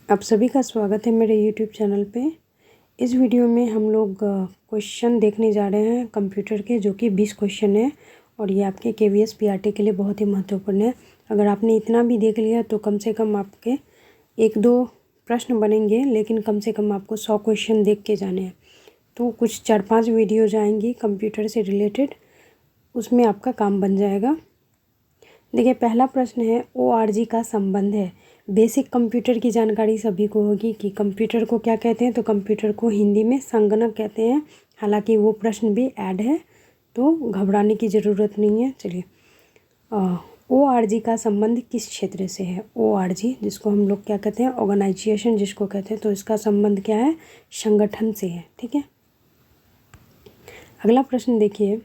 आप सभी का स्वागत है मेरे यूट्यूब चैनल पे। इस वीडियो में हम लोग क्वेश्चन देखने जा रहे हैं कंप्यूटर के, जो कि 20 क्वेश्चन है और ये आपके KVS PRT के लिए बहुत ही महत्वपूर्ण है। अगर आपने इतना भी देख लिया तो कम से कम आपके 1-2 प्रश्न बनेंगे, लेकिन कम से कम आपको 100 क्वेश्चन देख के जाने हैं। तो कुछ 4-5 वीडियो जाएंगी कंप्यूटर से रिलेटेड, उसमें आपका काम बन जाएगा। देखिए, पहला प्रश्न है ORG का संबंध है। बेसिक कंप्यूटर की जानकारी सभी को होगी कि कंप्यूटर को क्या कहते हैं। तो कंप्यूटर को हिंदी में संगणक कहते हैं। हालांकि वो प्रश्न भी ऐड है, तो घबराने की ज़रूरत नहीं है। चलिए, ORG का संबंध किस क्षेत्र से है। ORG, जिसको हम लोग क्या कहते हैं, ऑर्गेनाइजेशन जिसको कहते हैं, तो इसका संबंध क्या है, संगठन से है। ठीक है। अगला प्रश्न देखिए,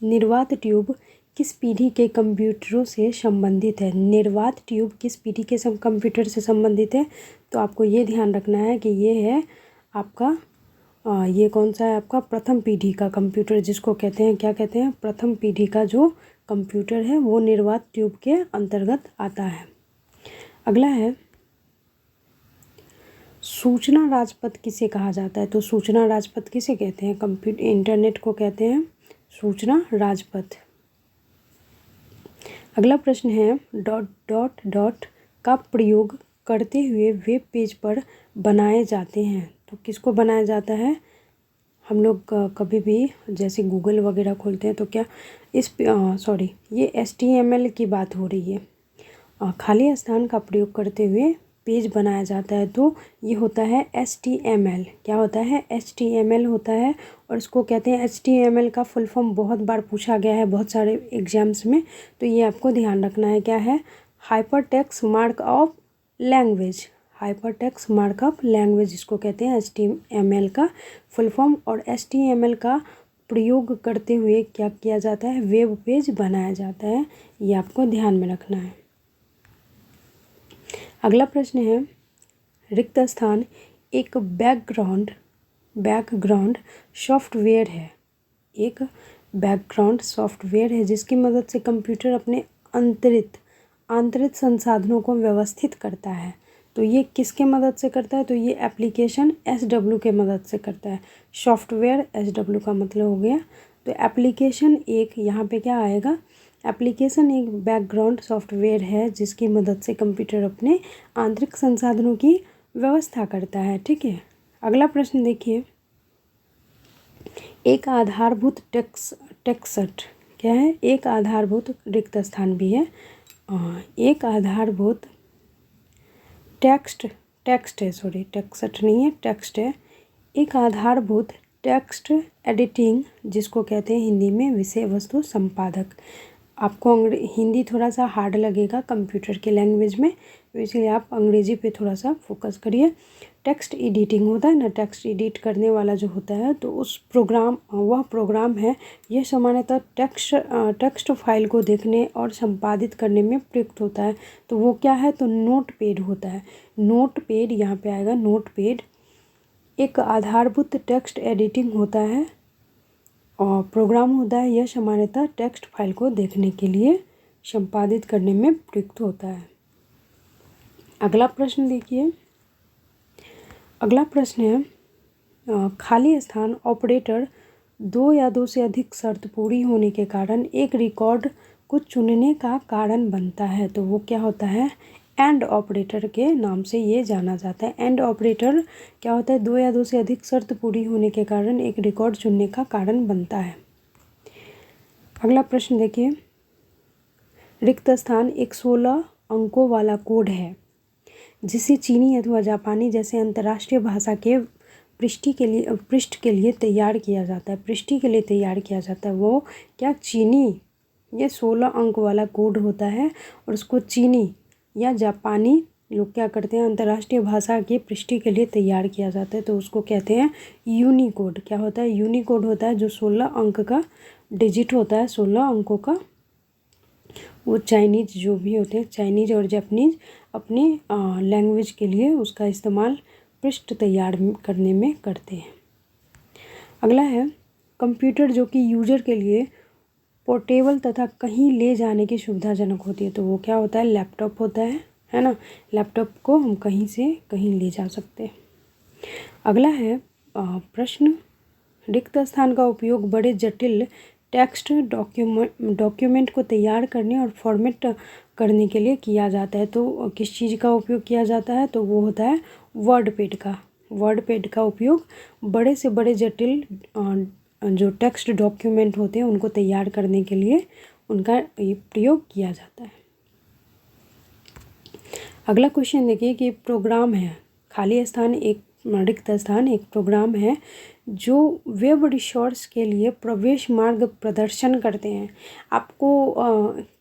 निर्वात ट्यूब किस पीढ़ी के कंप्यूटरों से संबंधित है। निर्वात ट्यूब किस पीढ़ी के कंप्यूटर से संबंधित है। तो आपको ये ध्यान रखना है कि ये है आपका ये कौन सा है, आपका प्रथम पीढ़ी का कंप्यूटर, जिसको कहते हैं, क्या कहते हैं, प्रथम पीढ़ी का जो कंप्यूटर है वो निर्वात ट्यूब के अंतर्गत आता है। अगला है, सूचना राजपथ किसे कहा जाता है। तो सूचना राजपथ किसे कहते हैं, कंप्यूटर इंटरनेट को कहते हैं सूचना राजपथ। अगला प्रश्न है, डॉट डॉट डॉट का प्रयोग करते हुए वेब पेज पर बनाए जाते हैं। तो किसको बनाया जाता है, हम लोग कभी भी जैसे गूगल वगैरह खोलते हैं तो क्या ये HTML की बात हो रही है। खाली स्थान का प्रयोग करते हुए पेज बनाया जाता है, तो ये होता है HTML। क्या होता है, HTML होता है। और इसको कहते हैं, HTML का फुल फॉर्म बहुत बार पूछा गया है बहुत सारे एग्जाम्स में, तो ये आपको ध्यान रखना है। क्या है, hypertext markup language. Hypertext markup language इसको कहते हैं, HTML का फुल फॉर्म। और HTML का प्रयोग करते हुए क्या किया जाता है, वेब पेज बनाया जाता है। ये आपको ध्यान में रखना है। अगला प्रश्न है, रिक्त स्थान एक बैकग्राउंड सॉफ्टवेयर है। एक बैकग्राउंड सॉफ्टवेयर है जिसकी मदद से कंप्यूटर अपने आंतरिक संसाधनों को व्यवस्थित करता है। तो ये किसके मदद से करता है, तो ये एप्लीकेशन SW के मदद से करता है। सॉफ्टवेयर SW का मतलब हो गया। तो एप्लीकेशन एक यहाँ पे क्या आएगा, एप्लीकेशन एक बैकग्राउंड सॉफ्टवेयर है जिसकी मदद से कंप्यूटर अपने आंतरिक संसाधनों की व्यवस्था करता है। ठीक है। अगला प्रश्न देखिए, एक आधारभूत टेक्स्ट क्या है, एक आधारभूत रिक्त स्थान भी है। एक आधारभूत टेक्स्ट है। एक आधारभूत टेक्स्ट एडिटिंग, जिसको कहते हैं हिंदी में विषय वस्तु संपादक। आपको हिंदी थोड़ा सा हार्ड लगेगा कंप्यूटर के लैंग्वेज में, तो इसलिए आप अंग्रेजी पे थोड़ा सा फोकस करिए। टेक्स्ट एडिटिंग होता है ना, टेक्स्ट एडिट करने वाला जो होता है, तो वह प्रोग्राम है, यह सामान्यतः टेक्स्ट फाइल को देखने और संपादित करने में प्रयुक्त होता है। तो वो क्या है, तो नोटपैड होता है। नोटपैड यहाँ पे आएगा, नोटपैड एक आधारभूत टेक्स्ट एडिटिंग होता है और प्रोग्राम होता है। यह सामान्यतः टेक्स्ट फाइल को देखने के लिए संपादित करने में प्रयुक्त होता है। अगला प्रश्न देखिए, अगला प्रश्न है, खाली स्थान ऑपरेटर 2 या 2 से अधिक शर्त पूरी होने के कारण एक रिकॉर्ड को चुनने का कारण बनता है। तो वो क्या होता है, एंड ऑपरेटर के नाम से ये जाना जाता है। एंड ऑपरेटर क्या होता है, 2 या 2 से अधिक शर्त पूरी होने के कारण एक रिकॉर्ड चुनने का कारण बनता है। अगला प्रश्न देखिए, रिक्त स्थान एक 16 अंकों वाला कोड है जिसे चीनी अथवा जापानी जैसे अंतर्राष्ट्रीय भाषा के पृष्ठ के लिए तैयार किया जाता है। पृष्ठ के लिए तैयार किया जाता है, वो क्या, चीनी। ये 16 अंक वाला कोड होता है और उसको चीनी या जापानी लोग क्या करते हैं, अंतर्राष्ट्रीय भाषा के पृष्ठ के लिए तैयार किया जाता है, तो उसको कहते हैं यूनिकोड। क्या होता है, यूनिकोड होता है जो 16 अंक का डिजिट होता है, 16 अंकों का। वो चाइनीज जो भी होते हैं, चाइनीज और जापानीज, अपने लैंग्वेज के लिए उसका इस्तेमाल पृष्ठ तैयार करने में करते हैं। अगला है, कंप्यूटर जो कि यूजर के लिए पोर्टेबल तथा कहीं ले जाने की सुविधाजनक होती है। तो वो क्या होता है, लैपटॉप होता है है ना। लैपटॉप को हम कहीं से कहीं ले जा सकते हैं। अगला है प्रश्न, रिक्त स्थान का उपयोग बड़े जटिल टेक्स्ट डॉक्यूमेंट को तैयार करने और फॉर्मेट करने के लिए किया जाता है। तो किस चीज़ का उपयोग किया जाता है? तो वो होता है वर्डपैड का। वर्डपैड का उपयोग बड़े से बड़े जटिल जो टेक्स्ट डॉक्यूमेंट होते हैं उनको तैयार करने के लिए उनका प्रयोग किया जाता है। अगला क्वेश्चन देखिए कि प्रोग्राम है, खाली स्थान एक रिक्त स्थान एक प्रोग्राम है जो वेब रिसोर्स के लिए प्रवेश मार्ग प्रदर्शन करते हैं। आपको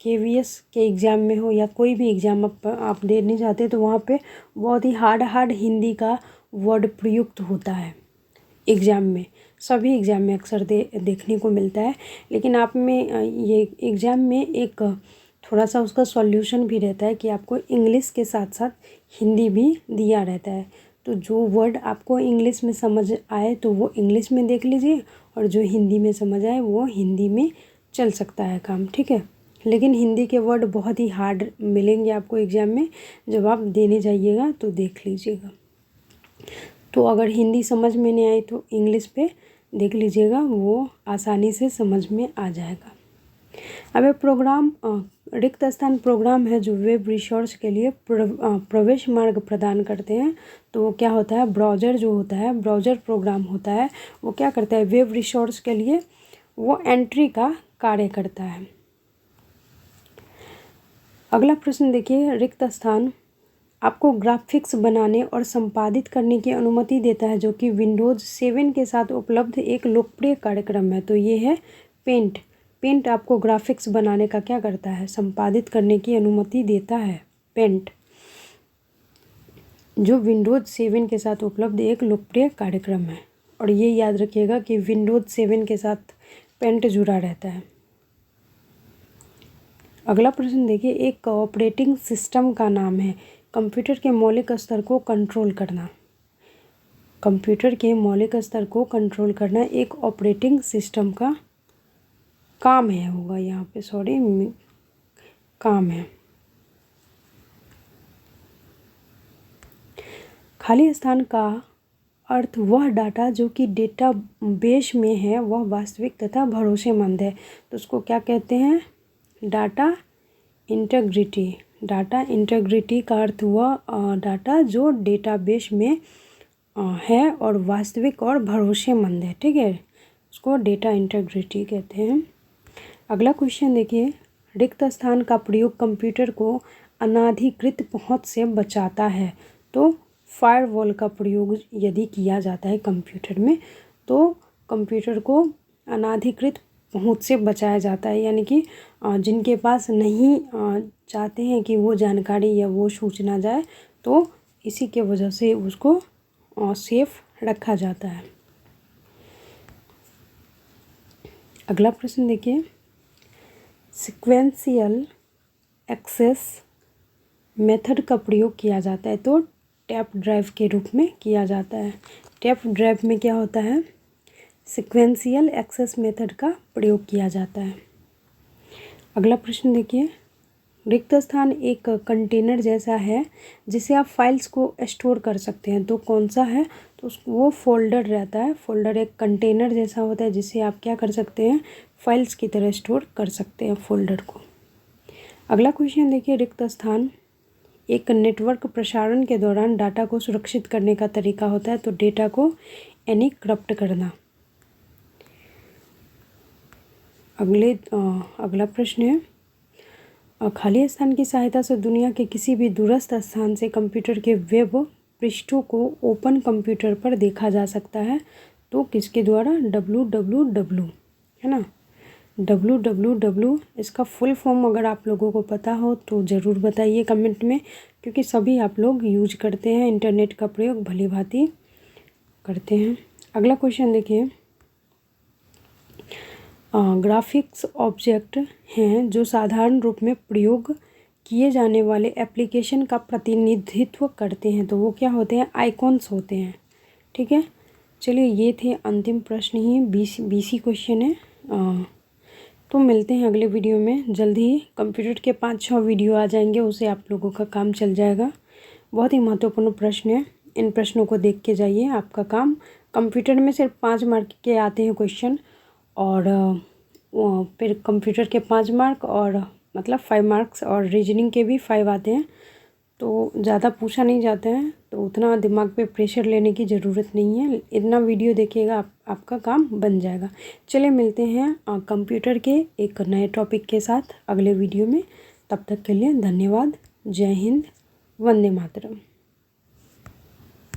KVS के एग्ज़ाम में हो या कोई भी एग्ज़ाम आप देने जाते हैं तो वहाँ पे बहुत ही हार्ड हिंदी का वर्ड प्रयुक्त होता है एग्ज़ाम में। सभी एग्ज़ाम में अक्सर देखने को मिलता है, लेकिन आप में ये एग्ज़ाम में एक थोड़ा सा उसका सॉल्यूशन भी रहता है कि आपको इंग्लिश के साथ साथ हिंदी भी दिया रहता है। तो जो वर्ड आपको इंग्लिश में समझ आए तो वो इंग्लिश में देख लीजिए, और जो हिंदी में समझ आए वो हिंदी में चल सकता है काम, ठीक है। लेकिन हिंदी के वर्ड बहुत ही हार्ड मिलेंगे आपको एग्ज़ाम में, जब आप देने जाइएगा तो देख लीजिएगा। तो अगर हिंदी समझ में नहीं आई तो इंग्लिश पे देख लीजिएगा, वो आसानी से समझ में आ जाएगा। अब प्रोग्राम रिक्त स्थान प्रोग्राम है जो वेब रिसोर्स के लिए प्रवेश मार्ग प्रदान करते हैं। तो वो क्या होता है, ब्राउज़र जो होता है, ब्राउज़र प्रोग्राम होता है, वो क्या करता है, वेब रिसोर्स के लिए वो एंट्री का कार्य करता है। अगला प्रश्न देखिए, रिक्त स्थान आपको ग्राफिक्स बनाने और संपादित करने की अनुमति देता है, जो कि विंडोज़ 7 के साथ उपलब्ध एक लोकप्रिय कार्यक्रम है। तो ये है पेंट। पेंट आपको ग्राफिक्स बनाने का क्या करता है, संपादित करने की अनुमति देता है, पेंट, जो विंडोज़ 7 के साथ उपलब्ध एक लोकप्रिय कार्यक्रम है। और ये याद रखिएगा कि विंडोज़ 7 के साथ पेंट जुड़ा रहता है। अगला प्रश्न देखिए, एक ऑपरेटिंग सिस्टम का नाम है। कंप्यूटर के मौलिक स्तर को कंट्रोल करना। कंप्यूटर के मौलिक स्तर को कंट्रोल करना एक ऑपरेटिंग सिस्टम का काम है, होगा यहाँ पे, सॉरी, काम है। खाली स्थान का अर्थ वह डाटा जो कि डेटा बेस में है वह वास्तविक तथा भरोसेमंद है। तो उसको क्या कहते हैं, डाटा इंटेग्रिटी। डाटा इंटेग्रिटी का अर्थ हुआ डाटा जो डेटाबेस में है और वास्तविक और भरोसेमंद है, ठीक है, उसको डेटा इंटेग्रिटी कहते हैं। अगला क्वेश्चन देखिए, रिक्त स्थान का प्रयोग कंप्यूटर को अनाधिकृत पहुंच से बचाता है। तो फायरवॉल का प्रयोग यदि किया जाता है कंप्यूटर में तो कंप्यूटर को अनाधिकृत पहुंच से बचाया जाता है, यानी कि जिनके पास नहीं चाहते हैं कि वो जानकारी या वो सूचना जाए, तो इसी के वजह से उसको सेफ रखा जाता है। अगला प्रश्न देखिए, सीक्वेंशियल एक्सेस मेथड का प्रयोग किया जाता है। तो टैप ड्राइव के रूप में किया जाता है। टैप ड्राइव में क्या होता है, सीक्वेंशियल एक्सेस मेथड का प्रयोग किया जाता है। अगला प्रश्न देखिए, रिक्त स्थान एक कंटेनर जैसा है जिसे आप फाइल्स को स्टोर कर सकते हैं। तो कौन सा है, तो वो फोल्डर रहता है। फोल्डर एक कंटेनर जैसा होता है जिसे आप क्या कर सकते हैं, फाइल्स की तरह स्टोर कर सकते हैं फोल्डर को। अगला क्वेश्चन देखिए, रिक्त स्थान एक नेटवर्क प्रसारण के दौरान डाटा को सुरक्षित करने का तरीका होता है। तो डेटा को एनक्रिप्ट करना। अगला प्रश्न है, खाली स्थान की सहायता से दुनिया के किसी भी दूरस्थ स्थान से कंप्यूटर के वेब पृष्ठों को ओपन कंप्यूटर पर देखा जा सकता है। तो किसके द्वारा, www, है ना, www। इसका फुल फॉर्म अगर आप लोगों को पता हो तो ज़रूर बताइए कमेंट में, क्योंकि सभी आप लोग यूज करते हैं, इंटरनेट का प्रयोग भली भांति करते हैं। अगला क्वेश्चन देखिए, ग्राफिक्स ऑब्जेक्ट हैं जो साधारण रूप में प्रयोग किए जाने वाले एप्लीकेशन का प्रतिनिधित्व करते हैं। तो वो क्या होते हैं, आइकॉन्स होते हैं, ठीक है। चलिए, ये थे अंतिम प्रश्न ही, 20 क्वेश्चन है। तो मिलते हैं अगले वीडियो में जल्द ही। कंप्यूटर के 5-6 वीडियो आ जाएंगे, उससे आप लोगों का काम चल जाएगा। बहुत ही महत्वपूर्ण प्रश्न है, इन प्रश्नों को देख के जाइए, आपका काम। कंप्यूटर में सिर्फ 5 मार्क के आते हैं क्वेश्चन, और फिर कंप्यूटर के 5 मार्क और मतलब 5 मार्क्स, और रीजनिंग के भी 5 आते हैं। तो ज़्यादा पूछा नहीं जाता है, तो उतना दिमाग पे प्रेशर लेने की ज़रूरत नहीं है। इतना वीडियो देखिएगा, आपका काम बन जाएगा। चलिए मिलते हैं कंप्यूटर के एक नए टॉपिक के साथ अगले वीडियो में। तब तक के लिए धन्यवाद। जय हिंद, वंदे मातरम।